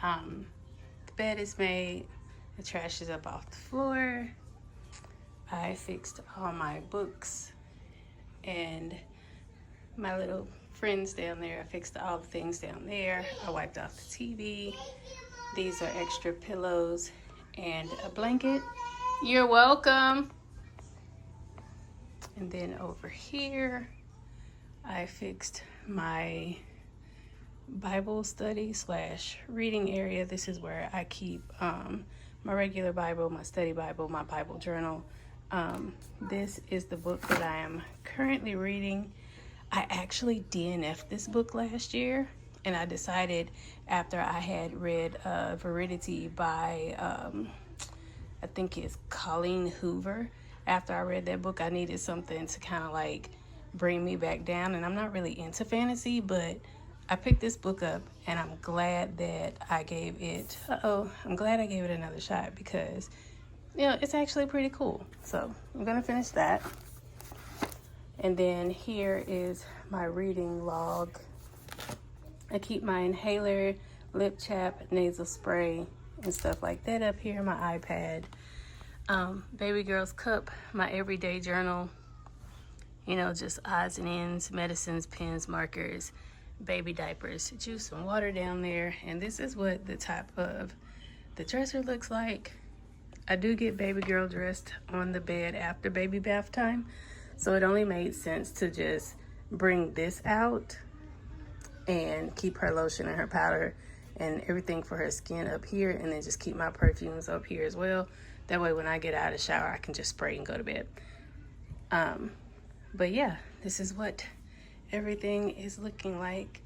The bed is made. The trash is up off the floor. I fixed all my books and my little friends down there. I fixed all the things down there. I wiped off the TV. These are extra pillows and a blanket. You're welcome. And then over here, I fixed my Bible study / reading area. This is where I keep my regular Bible, my study Bible, my Bible journal. This is the book that I am currently reading. I actually DNF'd this book last year, and I decided after I had read Veridity by, I think it's Colleen Hoover. After I read that book, I needed something to kind of like bring me back down, and I'm not really into fantasy, but I picked this book up, and I'm glad that I gave it, I'm glad I gave it another shot because, you know, it's actually pretty cool. So I'm going to finish that. And then here is my reading log. I keep my inhaler, lip chap, nasal spray, and stuff like that up here, my iPad. Baby girl's cup, my everyday journal. You know, just odds and ends, medicines, pens, markers, baby diapers, juice and water down there. And this is what the top of the dresser looks like. I do get baby girl dressed on the bed after baby bath time, so it only made sense to just bring this out and keep her lotion and her powder and everything for her skin up here, and then just keep my perfumes up here as well. That way when I get out of the shower, I can just spray and go to bed. But yeah, this is what everything is looking like.